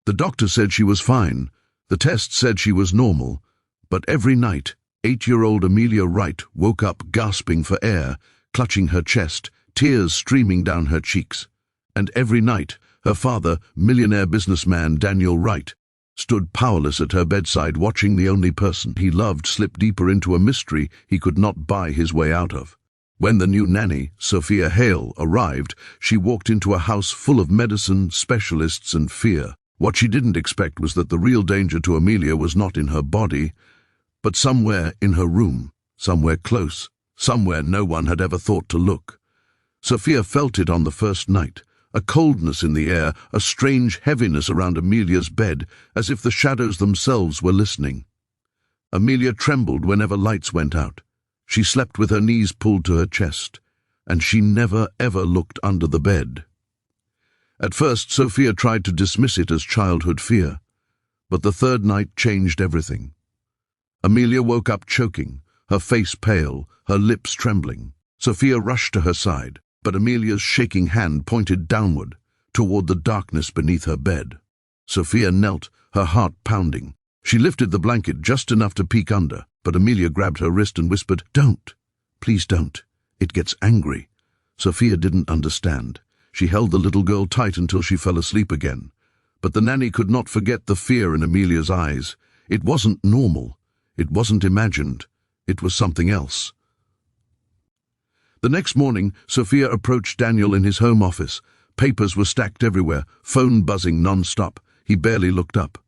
The doctor said she was fine. The test said she was normal. But every night, 8-year-old Amelia Wright woke up gasping for air, clutching her chest, tears streaming down her cheeks. And every night, her father, millionaire businessman Daniel Wright, stood powerless at her bedside, watching the only person he loved slip deeper into a mystery he could not buy his way out of. When the new nanny, Sophia Hale, arrived, she walked into a house full of medicine, specialists, and fear. What she didn't expect was that the real danger to Amelia was not in her body, but somewhere in her room, somewhere close, somewhere no one had ever thought to look. Sophia felt it on the first night, a coldness in the air, a strange heaviness around Amelia's bed, as if the shadows themselves were listening. Amelia trembled whenever lights went out. She slept with her knees pulled to her chest, and she never ever looked under the bed. At first, Sophia tried to dismiss it as childhood fear, but the third night changed everything. Amelia woke up choking, her face pale, her lips trembling. Sophia rushed to her side, but Amelia's shaking hand pointed downward, toward the darkness beneath her bed. Sophia knelt, her heart pounding. She lifted the blanket just enough to peek under, but Amelia grabbed her wrist and whispered, "Don't. Please don't. It gets angry." Sophia didn't understand. She held the little girl tight until she fell asleep again. But the nanny could not forget the fear in Amelia's eyes. It wasn't normal. It wasn't imagined. It was something else. The next morning, Sophia approached Daniel in his home office. Papers were stacked everywhere, phone buzzing non-stop. He barely looked up.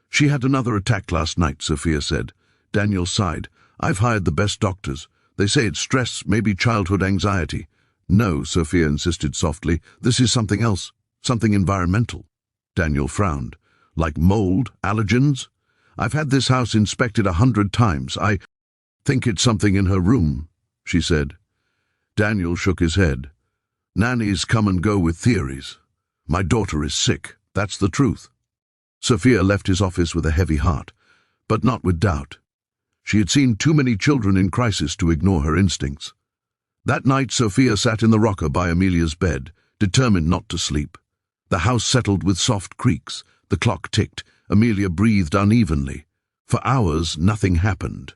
"She had another attack last night," Sophia said. Daniel sighed. "I've hired the best doctors. They say it's stress, maybe childhood anxiety." "No," Sophia insisted softly. "This is something else, something environmental." Daniel frowned. "Like mold, allergens? I've had this house inspected 100 times. I think it's something in her room," she said. Daniel shook his head. "Nannies come and go with theories. My daughter is sick. That's the truth." Sophia left his office with a heavy heart, but not with doubt. She had seen too many children in crisis to ignore her instincts. That night, Sophia sat in the rocker by Amelia's bed, determined not to sleep. The house settled with soft creaks. The clock ticked. Amelia breathed unevenly. For hours, nothing happened.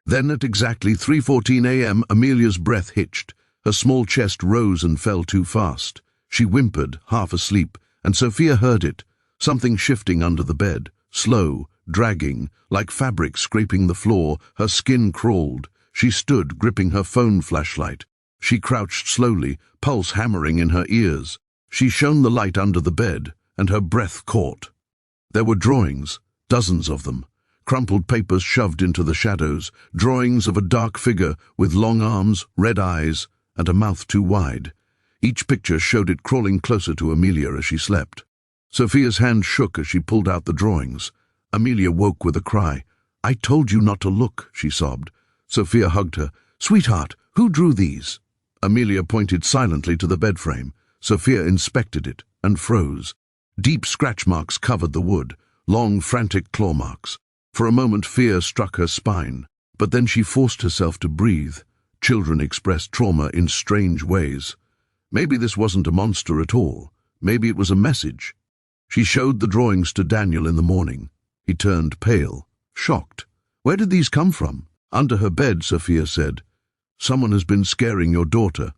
Then at exactly 3:14 a.m., Amelia's breath hitched. Her small chest rose and fell too fast. She whimpered, half asleep, and Sophia heard it, something shifting under the bed, slow, dragging, like fabric scraping the floor. Her skin crawled. She stood, gripping her phone flashlight. She crouched slowly, pulse hammering in her ears. She shone the light under the bed, and her breath caught. There were drawings, dozens of them, crumpled papers shoved into the shadows, drawings of a dark figure with long arms, red eyes, and a mouth too wide. Each picture showed it crawling closer to Amelia as she slept. Sophia's hand shook as she pulled out the drawings. Amelia woke with a cry. "I told you not to look," she sobbed. Sophia hugged her. "Sweetheart, who drew these?" Amelia pointed silently to the bed frame. Sophia inspected it and froze. Deep scratch marks covered the wood, long, frantic claw marks. For a moment fear struck her spine, but then she forced herself to breathe. Children express trauma in strange ways. Maybe this wasn't a monster at all. Maybe it was a message. She showed the drawings to Daniel in the morning. He turned pale, shocked. "Where did these come from?" "Under her bed," Sophia said. "Someone has been scaring your daughter."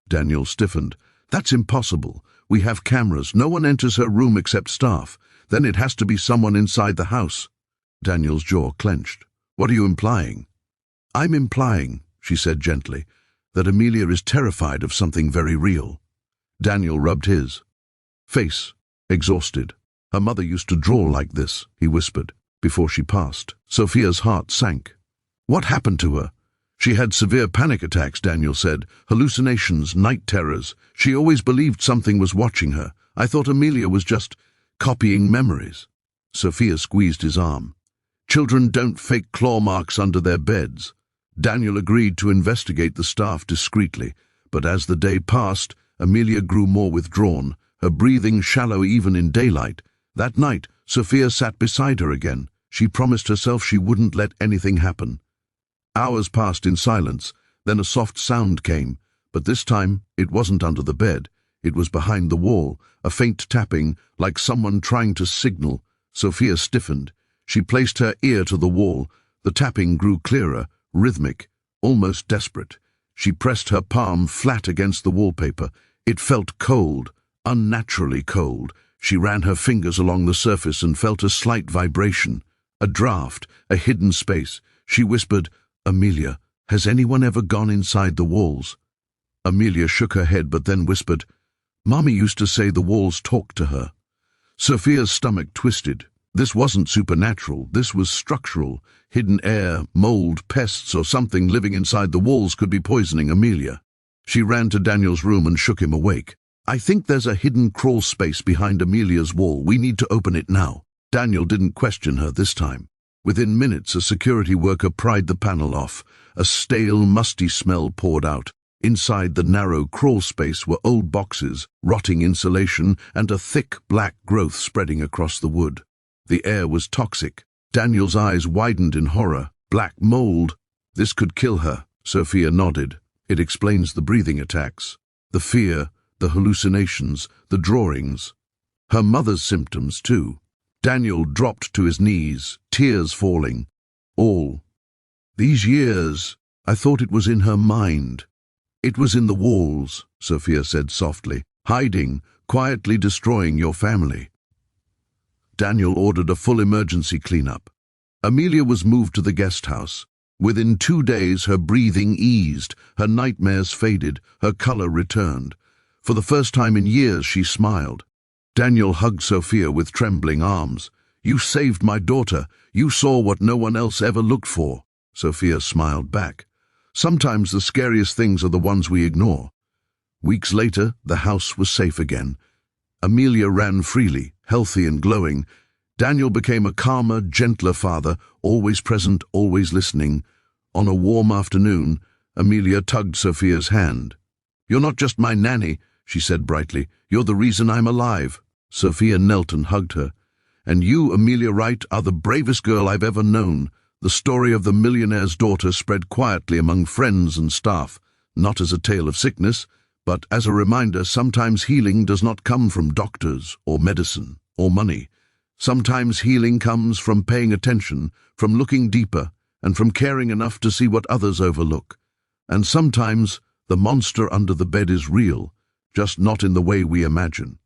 Daniel stiffened. "That's impossible. We have cameras. No one enters her room except staff. Then it has to be someone inside the house." Daniel's jaw clenched. "What are you implying?" "I'm implying," she said gently, "that Amelia is terrified of something very real." Daniel rubbed his face, exhausted. "Her mother used to draw like this," he whispered, "before she passed." Sophia's heart sank. "What happened to her?" "She had severe panic attacks," Daniel said. "Hallucinations, night terrors. She always believed something was watching her. I thought Amelia was just copying memories." Sophia squeezed his arm. "Children don't fake claw marks under their beds." Daniel agreed to investigate the staff discreetly, but as the day passed, Amelia grew more withdrawn, her breathing shallow even in daylight. That night, Sophia sat beside her again. She promised herself she wouldn't let anything happen. Hours passed in silence, then a soft sound came, but this time it wasn't under the bed. It was behind the wall, a faint tapping, like someone trying to signal. Sophia stiffened. She placed her ear to the wall. The tapping grew clearer, rhythmic, almost desperate. She pressed her palm flat against the wallpaper. It felt cold, unnaturally cold. She ran her fingers along the surface and felt a slight vibration. A draft, a hidden space. She whispered, "Amelia, has anyone ever gone inside the walls?" Amelia shook her head but then whispered, "Mommy used to say the walls talked to her." Sophia's stomach twisted. This wasn't supernatural, this was structural. Hidden air, mold, pests, or something living inside the walls could be poisoning Amelia. She ran to Daniel's room and shook him awake. "I think there's a hidden crawl space behind Amelia's wall. We need to open it now." Daniel didn't question her this time. Within minutes, a security worker pried the panel off. A stale, musty smell poured out. Inside the narrow crawl space were old boxes, rotting insulation, and a thick black growth spreading across the wood. The air was toxic. Daniel's eyes widened in horror. Black mold. This could kill her. Sophia nodded. It explains the breathing attacks, the fear, the hallucinations, the drawings. Her mother's symptoms, too. Daniel dropped to his knees, tears falling. All. These years, I thought it was in her mind. "It was in the walls," Sophia said softly, "hiding, quietly destroying your family." Daniel ordered a full emergency cleanup. Amelia was moved to the guest house. Within 2 days, her breathing eased, her nightmares faded, her color returned. For the first time in years, she smiled. Daniel hugged Sophia with trembling arms. "You saved my daughter. You saw what no one else ever looked for." Sophia smiled back. "Sometimes the scariest things are the ones we ignore." Weeks later, the house was safe again. Amelia ran freely, healthy and glowing. Daniel became a calmer, gentler father, always present, always listening. On a warm afternoon, Amelia tugged Sophia's hand. "You're not just my nanny," she said brightly. "You're the reason I'm alive." Sophia knelt and hugged her. "And you, Amelia Wright, are the bravest girl I've ever known." The story of the millionaire's daughter spread quietly among friends and staff, not as a tale of sickness, but as a reminder sometimes healing does not come from doctors or medicine or money. Sometimes healing comes from paying attention, from looking deeper, and from caring enough to see what others overlook. And sometimes the monster under the bed is real, just not in the way we imagine.